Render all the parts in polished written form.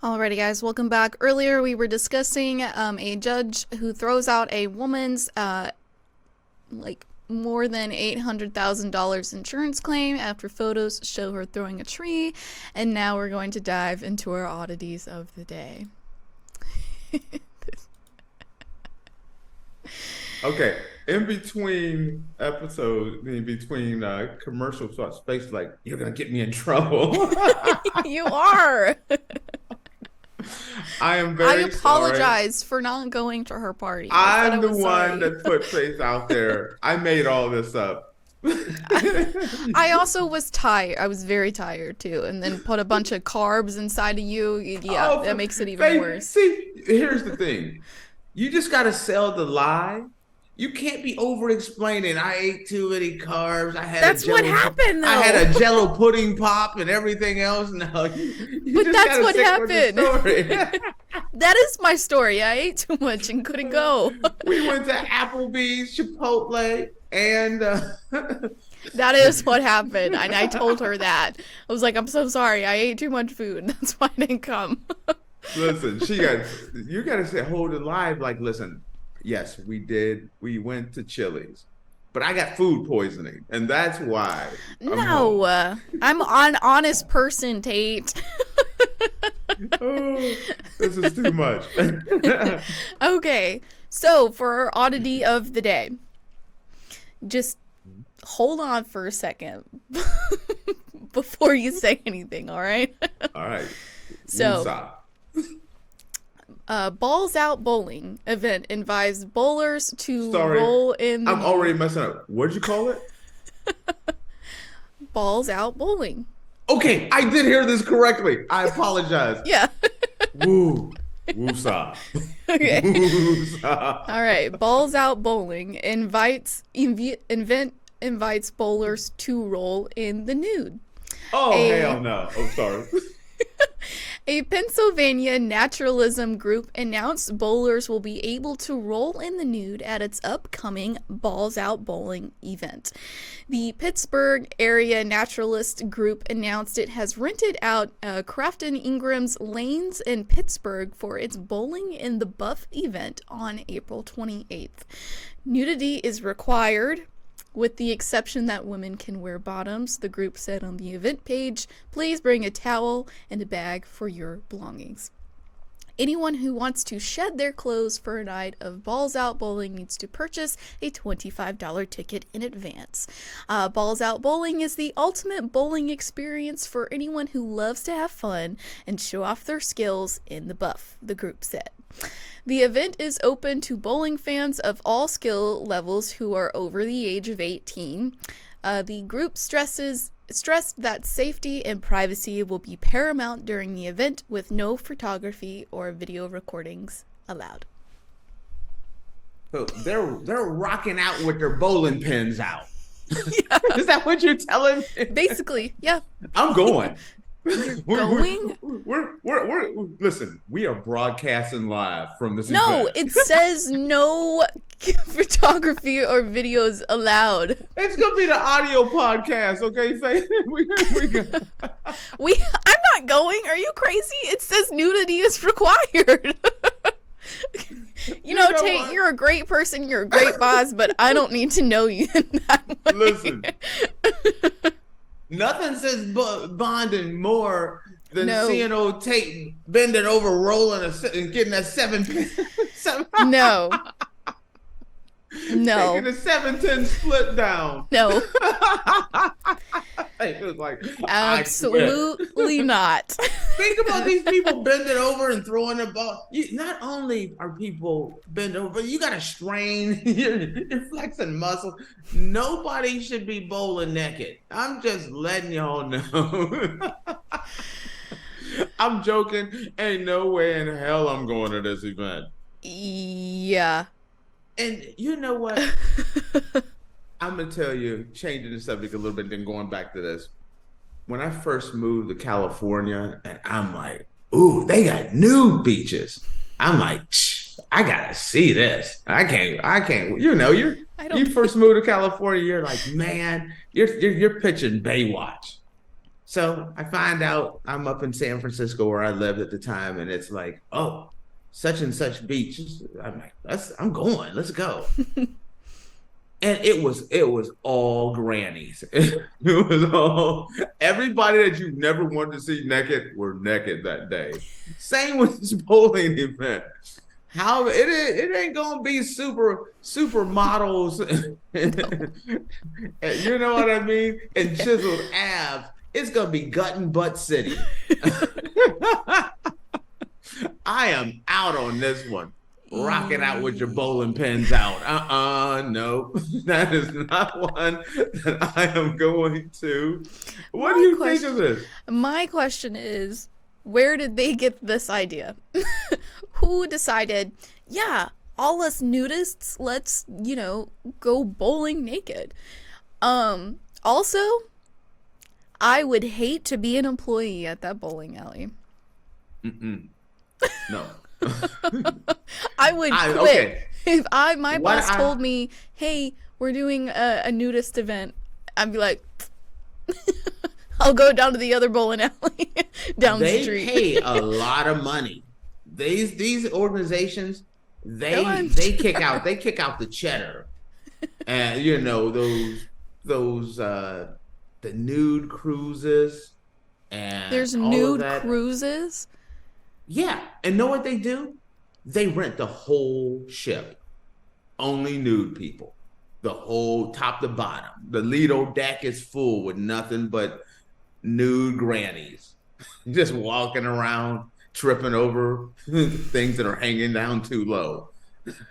Alrighty, guys, welcome back. Earlier, we were discussing a judge who throws out a woman's more than $800,000 insurance claim after photos show her throwing a tree, and now we're going to dive into our oddities of the day. Okay, in between episodes, in between commercial space, like, you're gonna get me in trouble. You are. I am very I apologize for not going to her party. I'm the one that put face out there. I made all this up. I also was tired. I was very tired too, and then put a bunch of carbs inside of you. Yeah, that makes it even worse. See, here's the thing. You just gotta sell the lie. You can't be over-explaining. I ate too many carbs. That's what happened, though. I had a Jello pudding pop and everything else. No, but that's what happened. That is my story. I ate too much and couldn't go. We went to Applebee's, Chipotle, and that is what happened. And I told her that. I was like, I'm so sorry. I ate too much food. That's why I didn't come. Listen, you got to say, hold it live. Like, listen. Yes, we did. We went to Chili's, but I got food poisoning, and that's why. I'm an honest person, Tate. Oh, this is too much. Okay, so for our oddity of the day, just hold on for a second before you say anything, all right? All right. So, Balls Out Bowling event invites bowlers to roll in the... I'm already messing up. What'd you call it? Balls Out Bowling. Okay, I did hear this correctly. I apologize. Yeah. Woo. Woo-saw. Okay. Woo-saw. All right. Balls Out Bowling invites bowlers to roll in the nude. Oh, hell no. Oh, sorry. A Pennsylvania naturalism group announced bowlers will be able to roll in the nude at its upcoming Balls Out Bowling event. The Pittsburgh Area Naturalist group announced it has rented out Crafton Ingram's Lanes in Pittsburgh for its Bowling in the Buff event on April 28th. Nudity is required, with the exception that women can wear bottoms, the group said on the event page. Please bring a towel and a bag for your belongings. Anyone who wants to shed their clothes for a night of Balls Out Bowling needs to purchase a $25 ticket in advance. Balls Out Bowling is the ultimate bowling experience for anyone who loves to have fun and show off their skills in the buff, the group said. The event is open to bowling fans of all skill levels who are over the age of 18. The group stressed that safety and privacy will be paramount during the event, with no photography or video recordings allowed. So they're rocking out with their bowling pins out. Yeah. Is that what you're telling me? Basically, yeah. I'm going. You're going? We're listen, we are broadcasting live from this No, event. it says no photography or videos allowed. It's gonna be the audio podcast, okay, Faith? I'm not going. Are you crazy? It says nudity is required. You know, Tate, what? You're a great person. You're a great boss, but I don't need to know you in that way. Listen. Nothing says bonding more than seeing old Tate bending over, rolling, and getting that seven. No. No. Taking a 7-10 split down. No. It was like, absolutely not. Think about these people bending over and throwing the ball. Not only are people bending over, but you got to strain. You're flexing muscle. Nobody should be bowling naked. I'm just letting y'all know. I'm joking. Ain't no way in hell I'm going to this event. Yeah. And you know what? I'm going to tell you, changing the subject a little bit, then going back to this. When I first moved to California, and I'm like, ooh, they got nude beaches. I'm like, I got to see this. I can't. You know, you first moved to California, you're like, man, you're pitching Baywatch. So I find out I'm up in San Francisco where I lived at the time, and it's like, oh, such and such beach. I'm like, I'm going. Let's go. And it was all grannies. It was all everybody that you never wanted to see naked were naked that day. Same with this bowling event. How it ain't gonna be super models, you know what I mean? And chiseled abs. It's gonna be gut and butt city. I am out on this one. Rocking out with your bowling pins out. No, that is not one that I am going to. What do you think of this? My question is, where did they get this idea? Who decided, yeah, all us nudists, let's, go bowling naked? Also, I would hate to be an employee at that bowling alley. No. I would quit. Okay. If my boss told me, hey, we're doing a nudist event, I'd be like, I'll go down to the other bowling alley down the street. They pay a lot of money. These organizations, they kick out the cheddar. And those the nude cruises, and there's nude cruises. Yeah, and know what they do? They rent the whole ship. Only nude people. The whole top to bottom. The Lido deck is full with nothing but nude grannies. Just walking around, tripping over things that are hanging down too low.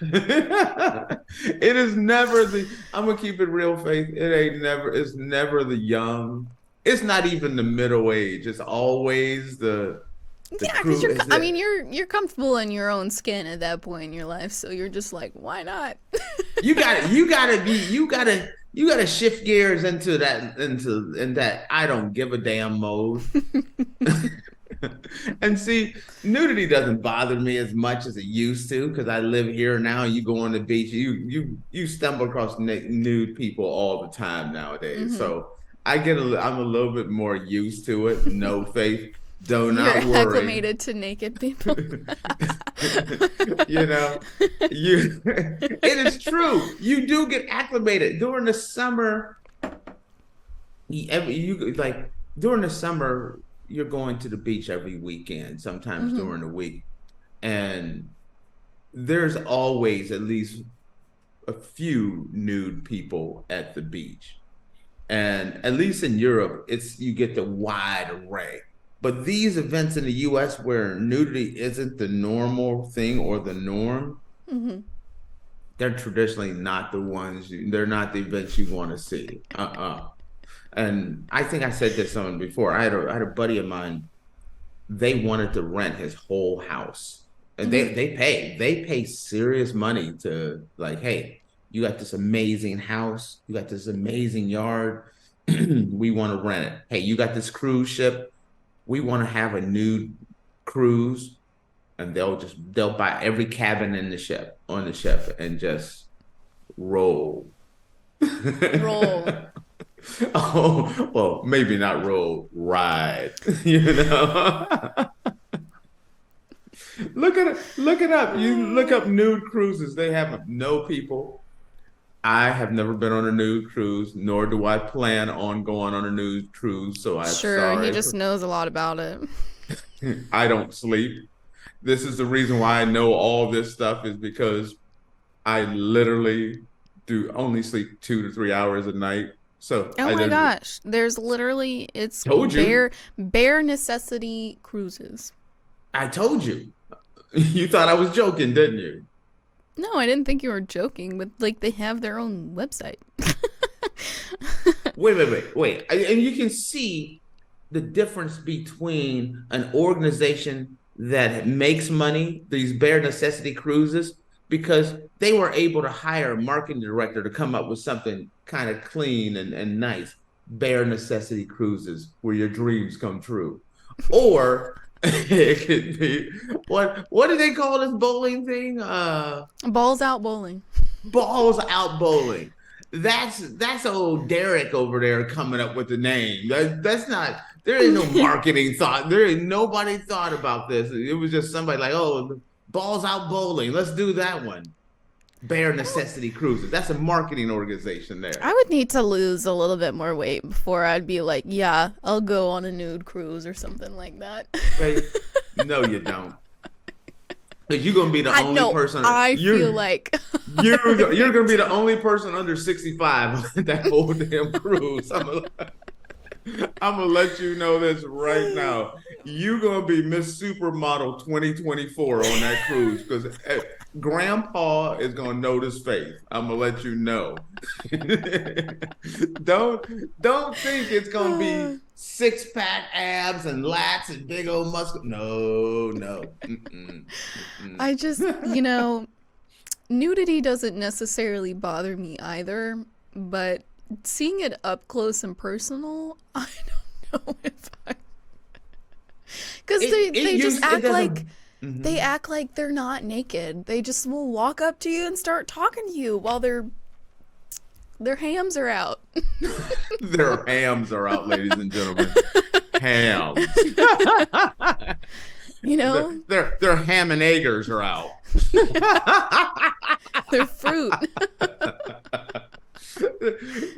It is never I'm gonna keep it real, Faith. It's never the young. It's not even the middle age. It's always the because you're comfortable in your own skin at that point in your life, so you're just like, why not? you gotta shift gears into that I don't give a damn mode. And see, nudity doesn't bother me as much as it used to because I live here now. You go on the beach, you stumble across nude people all the time nowadays. So I'm a little bit more used to it. No, Faith. Do not worry. You're acclimated to naked people. It is true. You do get acclimated during the summer. During the summer, you're going to the beach every weekend, sometimes during the week, and there's always at least a few nude people at the beach, and at least in Europe, you get the wide array. But these events in the U.S. where nudity isn't the normal thing or the norm, they're traditionally not the ones. They're not the events you want to see. And I think I said this on before. I had a buddy of mine. They wanted to rent his whole house, and they pay serious money to, like, hey, you got this amazing house, you got this amazing yard. We want to rent it. Hey, you got this cruise ship. We want to have a nude cruise, and they'll buy every cabin on the ship and just roll. Oh, well, maybe not roll, ride. Look it up. You look up nude cruises. They have no people. I have never been on a nude cruise, nor do I plan on going on a nude cruise. So he just knows a lot about it. I don't sleep. This is the reason why I know all this stuff, is because I literally do only sleep 2 to 3 hours a night. So oh my gosh, there's literally bare necessity cruises. I told you. You thought I was joking, didn't you? No, I didn't think you were joking, but they have their own website. Wait. And you can see the difference between an organization that makes money, these bare necessity cruises, because they were able to hire a marketing director to come up with something kind of clean and nice. Bare necessity cruises where your dreams come true. Or it could be what do they call this bowling thing? Balls out bowling. Balls out bowling. That's old Derek over there coming up with the name. That's not There ain't no marketing thought. There ain't nobody thought about this. It was just somebody like, oh, balls out bowling. Let's do that one. Bare Necessity Cruises. That's a marketing organization there. I would need to lose a little bit more weight before I'd be like, yeah, I'll go on a nude cruise or something like that. Hey, no, you don't. Because you're gonna be the only person. I feel like you're gonna be the only person under 65 on that whole damn cruise. I'm gonna let you know this right now. You're gonna be Miss Supermodel 2024 on that cruise because Grandpa is gonna notice faith. I'm gonna let you know. Don't think it's gonna be 6-pack abs and lats and big old muscle. No. I just, nudity doesn't necessarily bother me either, but seeing it up close and personal, I don't know if I, because they just act like they act like they're not naked. They just will walk up to you and start talking to you while their hams are out. Their hams are out, ladies and gentlemen. Hams. Their ham and eggers are out. Their fruit.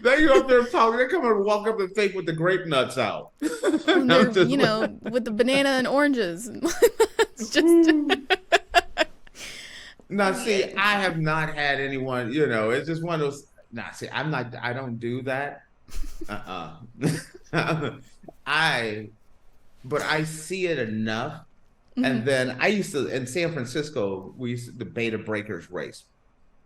They go up there talking. They come and walk up and fake with the grape nuts out. And with the banana and oranges. It's just. Now, see, I have not had anyone. It's just one of those. Nah, see, I'm not. I don't do that. But I see it enough. Mm-hmm. And then I used to in San Francisco. We used to the Beta Breakers race.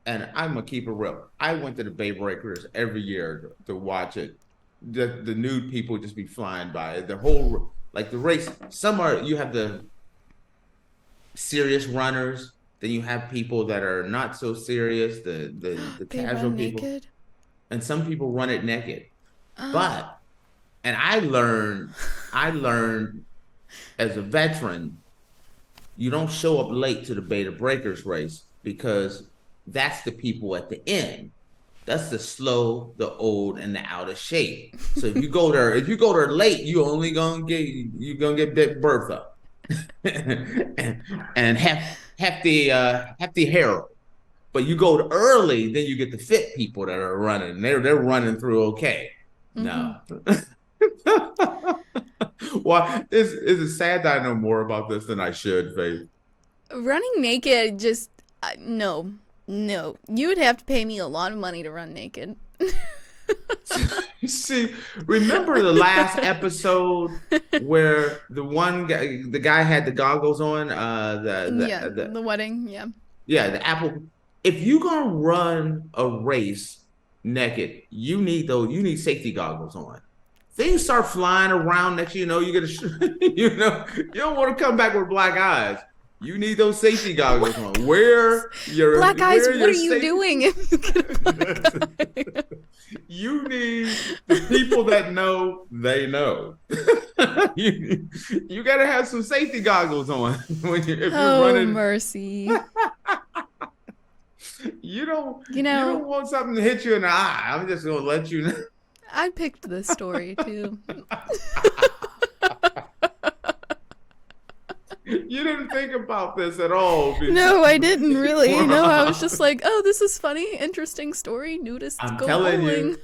And I'm gonna keep it real. I went to the Bay Breakers every year to watch it. The nude people just be flying by. The whole the race. You have the serious runners. Then you have people that are not so serious. The casual people. Naked? And some people run it naked. And I learned as a veteran, you don't show up late to the Beta Breakers race because that's the people at the end. That's the slow, the old, and the out of shape. So if you go there late, you're gonna get Big Bertha and hefty Harold. But you go early, then you get the fit people that are running. They're running through okay. Mm-hmm. No. Well, it's sad that I know more about this than I should, Faith. Running naked, just no. You would have to pay me a lot of money to run naked. See, remember the last episode where the guy had the goggles on? The wedding, yeah. Yeah, the Apple. If you're gonna run a race naked, you need safety goggles on. Things start flying around next, you get you don't want to come back with black eyes. You need those safety goggles on. Black eyes, what are you doing if you get a black eye? You need the people that know, they know. You got to have some safety goggles on if you're running. Mercy. You don't want something to hit you in the eye. I'm just going to let you know. I picked this story too. You didn't think about this at all. No, I didn't really. I was just like, oh, this is funny, interesting story. Nudists I'm go telling bowling.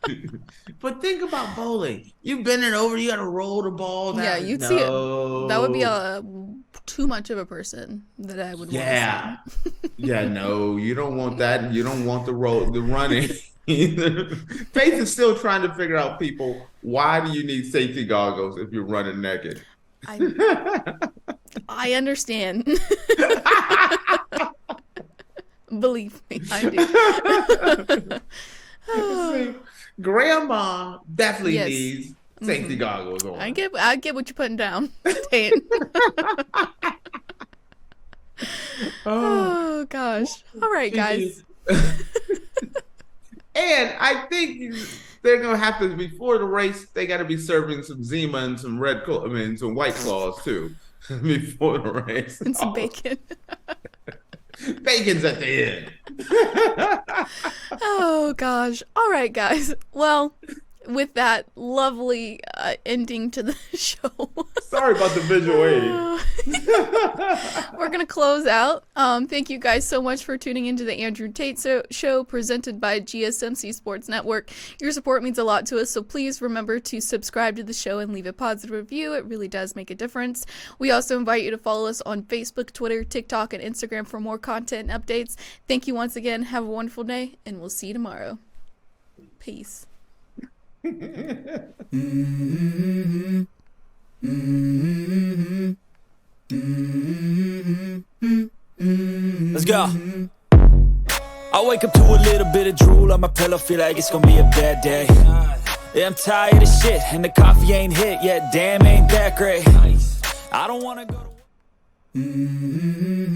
You. But think about bowling. You bend it over, you got to roll the ball down. Yeah, you'd see it. That would be too much of a person that I would want to see. Yeah, no, you don't want that. You don't want the running. Faith is still trying to figure out, people, why do you need safety goggles if you're running naked? I understand. Believe me, I do. See, Grandma definitely needs safety goggles on. I get what you're putting down. Oh gosh. All right, guys. And I think they're gonna have to, before the race, they got to be serving some Zima and some some White Claws too, before the race. And some bacon. Bacon's at the end. Oh gosh. All right, guys. Well, with that lovely ending to the show. Sorry about the visual aid. We're going to close out. Thank you guys so much for tuning into the Andrew Tate Show presented by GSMC Sports Network. Your support means a lot to us, so please remember to subscribe to the show and leave a positive review. It really does make a difference. We also invite you to follow us on Facebook, Twitter, TikTok, and Instagram for more content and updates. Thank you once again. Have a wonderful day, and we'll see you tomorrow. Peace. Let's go. I wake up to a little bit of drool on my pillow, feel like it's gonna be a bad day. Yeah, I'm tired of shit, and the coffee ain't hit yet. Damn, ain't that great. I don't wanna go to